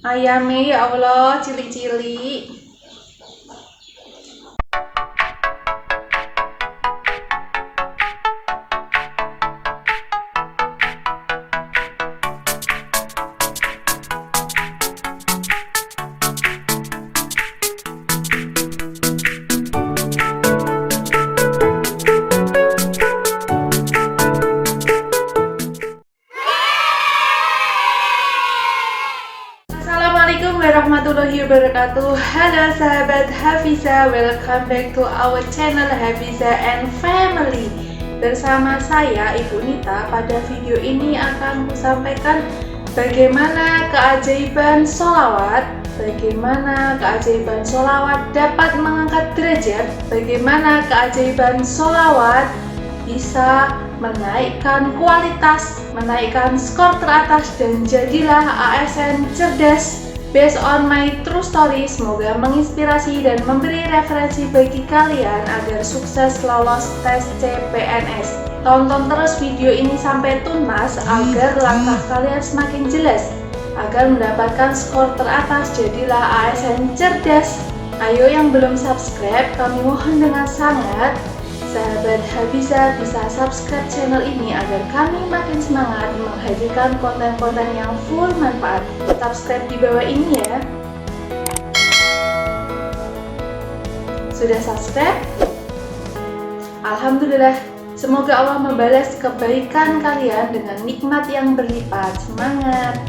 Ayame ya Allah, cili-cili. Assalamualaikum warahmatullahi wabarakatuh. Halo sahabat Hafiza, welcome back to our channel Hafiza and Family. Bersama saya Ibu Nita, pada video ini akan kusampaikan bagaimana keajaiban sholawat, bagaimana keajaiban sholawat dapat mengangkat derajat, bagaimana keajaiban sholawat bisa menaikkan kualitas, menaikkan skor teratas, dan jadilah ASN cerdas. Based on my true story, semoga menginspirasi dan memberi referensi bagi kalian agar sukses lolos tes CPNS. Tonton terus video ini sampai tuntas agar langkah kalian semakin jelas, agar mendapatkan skor teratas, jadilah ASN cerdas. Ayo yang belum subscribe, kami mohon dengan sangat sahabat Hafiza bisa subscribe channel ini agar kami makin semangat menghadirkan konten-konten yang full manfaat. Subscribe di bawah ini ya. Sudah subscribe? Alhamdulillah. Semoga Allah membalas kebaikan kalian dengan nikmat yang berlipat. Semangat!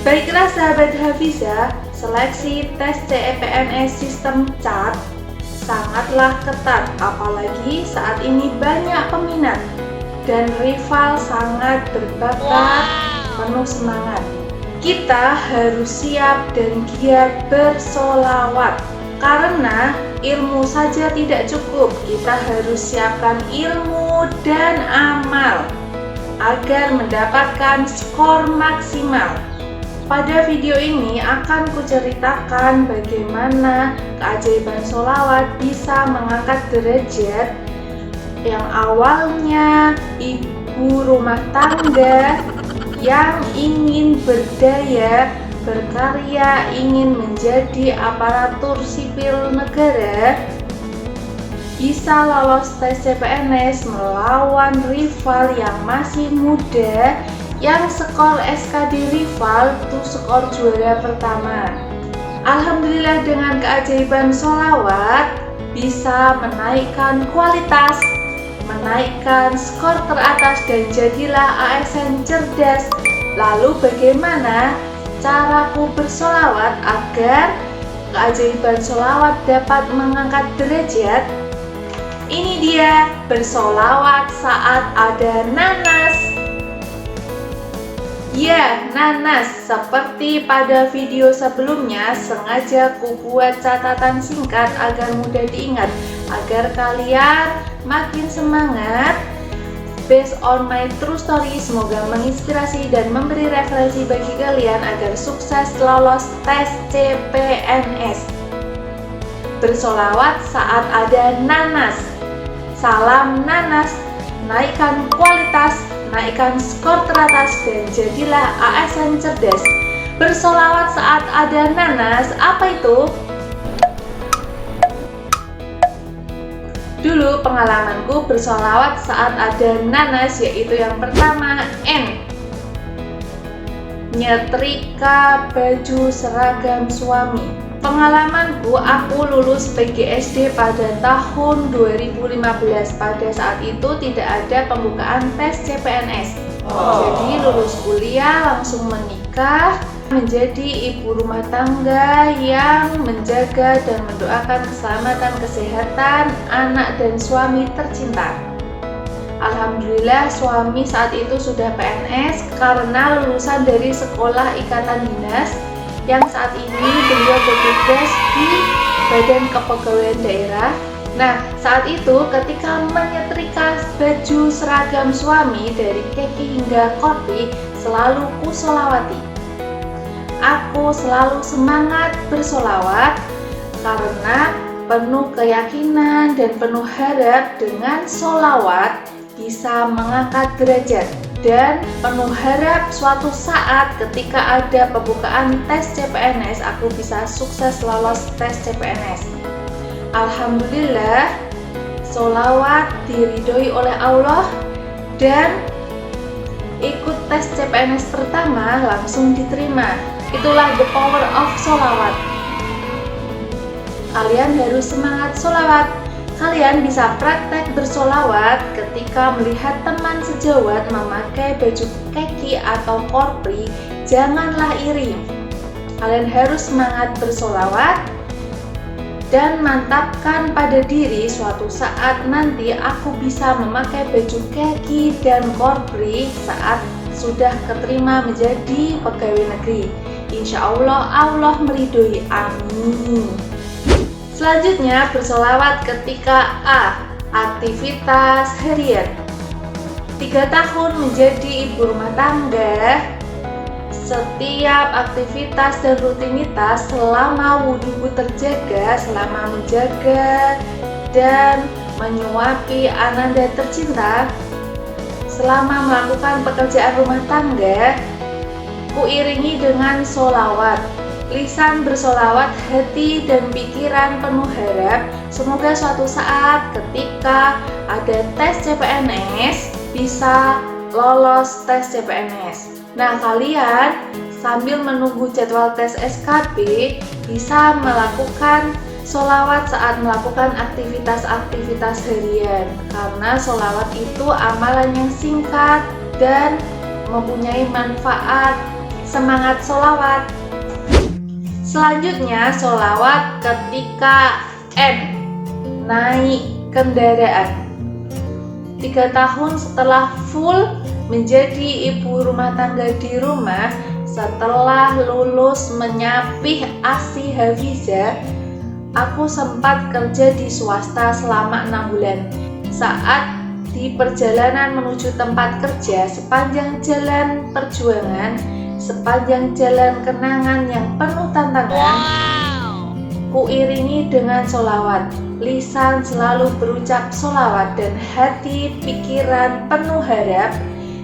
Baiklah sahabat Hafiza, seleksi tes CPNS sistem CAT sangatlah ketat, apalagi saat ini banyak peminat dan rival sangat berbakat, penuh semangat. Kita harus siap dan giat bersholawat, karena ilmu saja tidak cukup, kita harus siapkan ilmu dan amal agar mendapatkan skor maksimal. Pada video ini akan kuceritakan bagaimana keajaiban sholawat bisa mengangkat derajat yang awalnya ibu rumah tangga yang ingin berdaya, berkarya, ingin menjadi aparatur sipil negara, bisa lolos tes CPNS melawan rival yang masih muda, yang skor SKD rival itu skor juara pertama. Alhamdulillah, dengan keajaiban sholawat bisa menaikkan kualitas, menaikkan skor teratas, dan jadilah ASN cerdas. Lalu bagaimana caraku bersholawat agar keajaiban sholawat dapat mengangkat derajat? Ini dia bersholawat saat ada nanas. Ya, nanas. Seperti pada video sebelumnya, sengaja ku buat catatan singkat agar mudah diingat, agar kalian makin semangat. Based on my true story, semoga menginspirasi dan memberi referensi bagi kalian agar sukses lolos tes CPNS. Bersholawat saat ada nanas. Salam nanas, naikkan kualitas, naikkan skor teratas, dan jadilah ASN cerdas. Bersholawat saat ada nanas, apa itu? Dulu pengalamanku bersholawat saat ada nanas, yaitu yang pertama N. Nyetrika baju seragam suami. Pengalamanku, aku lulus PGSD pada tahun 2015. Pada saat itu tidak ada pembukaan tes CPNS. Jadi lulus kuliah langsung menikah, menjadi ibu rumah tangga yang menjaga dan mendoakan keselamatan kesehatan anak dan suami tercinta. Alhamdulillah, suami saat itu sudah PNS karena lulusan dari sekolah ikatan dinas, yang saat ini beliau bertugas di Badan Kepegawaian Daerah. Nah, saat itu ketika menyetrika baju seragam suami dari kaki hingga korpi, selalu kusholawati. Aku selalu semangat bersholawat karena penuh keyakinan dan penuh harap dengan sholawat bisa mengangkat derajat, dan penuh harap suatu saat ketika ada pembukaan tes CPNS aku bisa sukses lolos tes CPNS. Alhamdulillah, sholawat diridhoi oleh Allah dan ikut tes CPNS pertama langsung diterima. Itulah the power of sholawat. Kalian harus semangat sholawat. Kalian bisa praktek bersolawat ketika melihat teman sejawat memakai baju keki atau korpri. Janganlah iri. Kalian harus semangat bersolawat dan mantapkan pada diri suatu saat nanti aku bisa memakai baju keki dan korpri saat sudah keterima menjadi pegawai negeri. Insya Allah, Allah meridhoi. Amin. Selanjutnya, bersolawat ketika A. Aktivitas harian. 3 tahun menjadi ibu rumah tangga. Setiap aktivitas dan rutinitas selama wudhu terjaga, selama menjaga dan menyuapi ananda tercinta, selama melakukan pekerjaan rumah tangga, kuiringi dengan sholawat. Lisan bersolawat, hati dan pikiran penuh harap. Semoga suatu saat ketika ada tes CPNS bisa lolos tes CPNS. Nah, kalian sambil menunggu jadwal tes SKB bisa melakukan sholawat saat melakukan aktivitas-aktivitas harian, karena sholawat itu amalan yang singkat dan mempunyai manfaat. Semangat sholawat. Selanjutnya, sholawat ketika N. Naik kendaraan. 3 tahun setelah full menjadi ibu rumah tangga di rumah, setelah lulus menyapih ASI Hafiza, aku sempat kerja di swasta selama 6 bulan. Saat di perjalanan menuju tempat kerja, sepanjang jalan perjuangan, sepanjang jalan kenangan yang penuh tantangan, kuiringi dengan sholawat. Lisan selalu berucap sholawat dan hati pikiran penuh harap.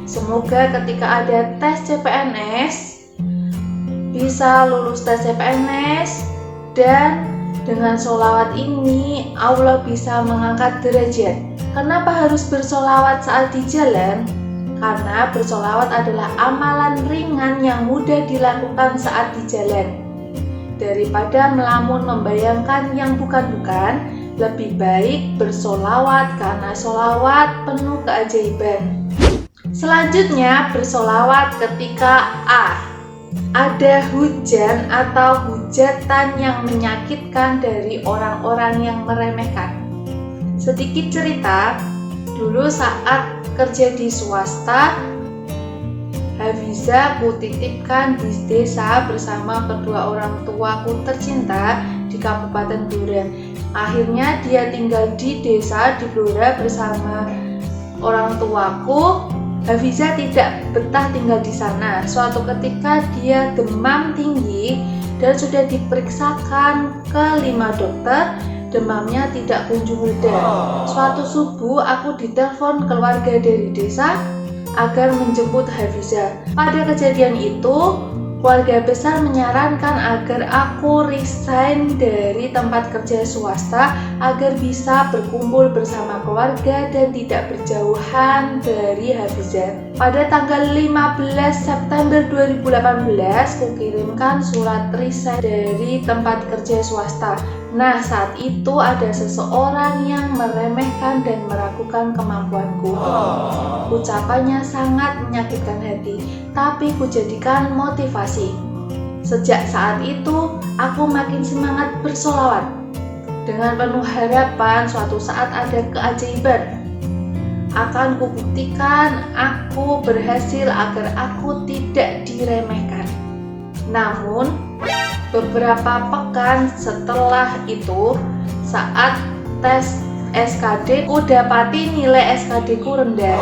Semoga ketika ada tes CPNS bisa lulus tes CPNS, dan dengan sholawat ini Allah bisa mengangkat derajat. Kenapa harus bersolawat saat di jalan? Karena bersolawat adalah amalan ringan yang mudah dilakukan saat di jalan. Daripada melamun membayangkan yang bukan-bukan, lebih baik bersolawat karena solawat penuh keajaiban. Selanjutnya, bersolawat ketika A. Ada hujan atau hujatan yang menyakitkan dari orang-orang yang meremehkan. Sedikit cerita, dulu saat kerja di swasta, Hafiza ku titipkan di desa bersama kedua orang tuaku tercinta di Kabupaten Blora. Akhirnya dia tinggal di desa di Blora bersama orang tuaku. Hafiza tidak betah tinggal di sana. Suatu ketika dia demam tinggi dan sudah diperiksakan ke 5 dokter. Demamnya tidak kunjung reda. Suatu subuh aku ditelepon keluarga dari desa agar menjemput Hafiza. Pada kejadian itu, keluarga besar menyarankan agar aku resign dari tempat kerja swasta agar bisa berkumpul bersama keluarga dan tidak berjauhan dari Hafiza. Pada tanggal 15 September 2018, kukirimkan surat resign dari tempat kerja swasta. Nah, saat itu ada seseorang yang meremehkan dan meragukan kemampuanku. Ucapannya sangat menyakitkan hati, tapi kujadikan motivasi. Sejak saat itu, aku makin semangat bersolawat. Dengan penuh harapan suatu saat ada keajaiban. Akan kubuktikan aku berhasil agar aku tidak diremehkan. Namun, beberapa pekan setelah itu, saat tes SKD, ku dapati nilai SKD ku rendah.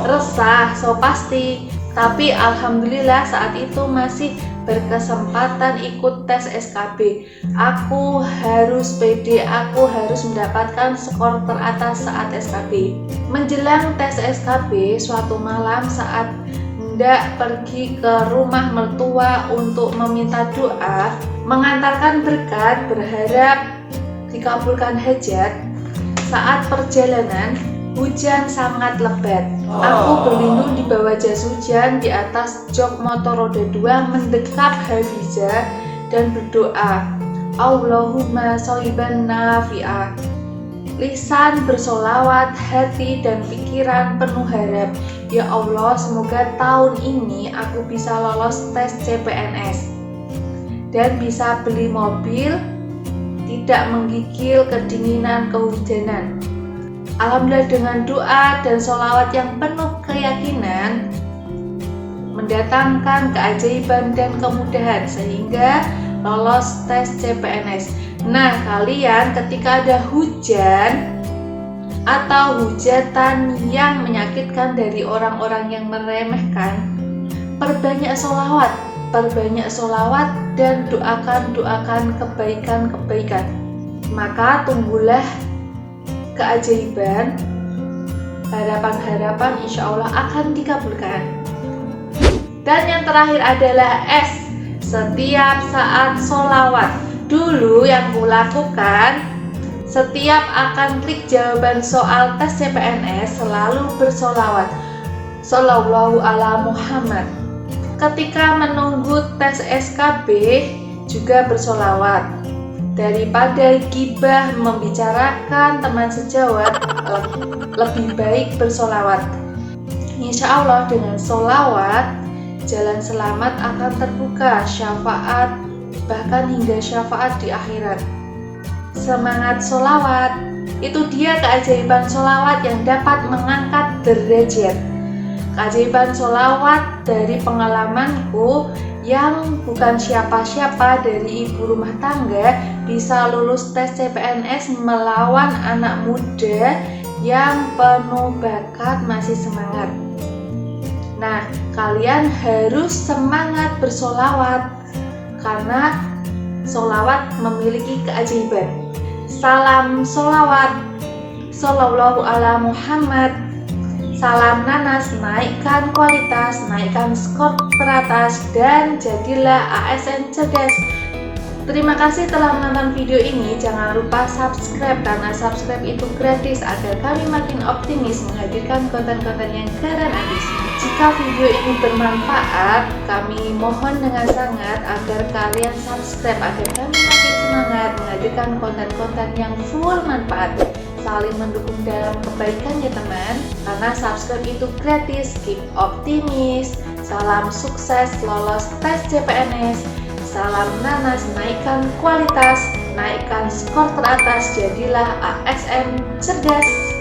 Resah, so pasti. Tapi alhamdulillah saat itu masih berkesempatan ikut tes SKB. Aku harus pede, aku harus mendapatkan skor teratas saat SKB. Menjelang tes SKB, suatu malam saat hendak pergi ke rumah mertua untuk meminta doa, mengantarkan berkat, berharap dikabulkan hajat. Saat perjalanan, hujan sangat lebat. Aku berlindung di bawah jas hujan di atas jok motor roda 2 mendekap Hafizah dan berdoa, Allahumma sholiban nafi'ah. Lisan bersolawat, hati dan pikiran penuh harap. Ya Allah, semoga tahun ini aku bisa lolos tes CPNS dan bisa beli mobil, tidak menggigil kedinginan kehujanan. Alhamdulillah, dengan doa dan sholawat yang penuh keyakinan mendatangkan keajaiban dan kemudahan sehingga lolos tes CPNS. Nah, kalian ketika ada hujan atau hujatan yang menyakitkan dari orang-orang yang meremehkan, perbanyak sholawat dan doakan kebaikan. Maka tumbuhlah keajaiban, harapan insya Allah akan dikabulkan. Dan yang terakhir adalah S, setiap saat sholawat. Dulu yang kulakukan, setiap akan klik jawaban soal tes CPNS selalu bersolawat, Shallallahu ala Muhammad. Ketika menunggu tes SKB juga bersolawat. Daripada gibah membicarakan teman sejawat, lebih baik bersolawat. Insya Allah dengan solawat, jalan selamat akan terbuka, syafaat, bahkan hingga syafaat di akhirat. Semangat solawat, itu dia keajaiban solawat yang dapat mengangkat derajat. Keajaiban solawat dari pengalamanku yang bukan siapa-siapa, dari ibu rumah tangga bisa lulus tes CPNS melawan anak muda yang penuh bakat, masih semangat. Nah, kalian harus semangat bersolawat karena solawat memiliki keajaiban. Salam solawat, Shallallahu ala Muhammad. Salam nanas, naikkan kualitas, naikkan skor teratas, dan jadilah ASN cerdas. Terima kasih telah menonton video ini. Jangan lupa subscribe karena subscribe itu gratis agar kami makin optimis menghadirkan konten-konten yang keren abis. Jika video ini bermanfaat, kami mohon dengan sangat agar kalian subscribe agar kami makin semangat menghadirkan konten-konten yang full manfaat. Saling mendukung dalam kebaikan ya teman, karena subscribe itu gratis. Keep optimis. Salam sukses lolos tes CPNS. Salam nanas, naikkan kualitas, naikkan skor teratas, jadilah ASN cerdas.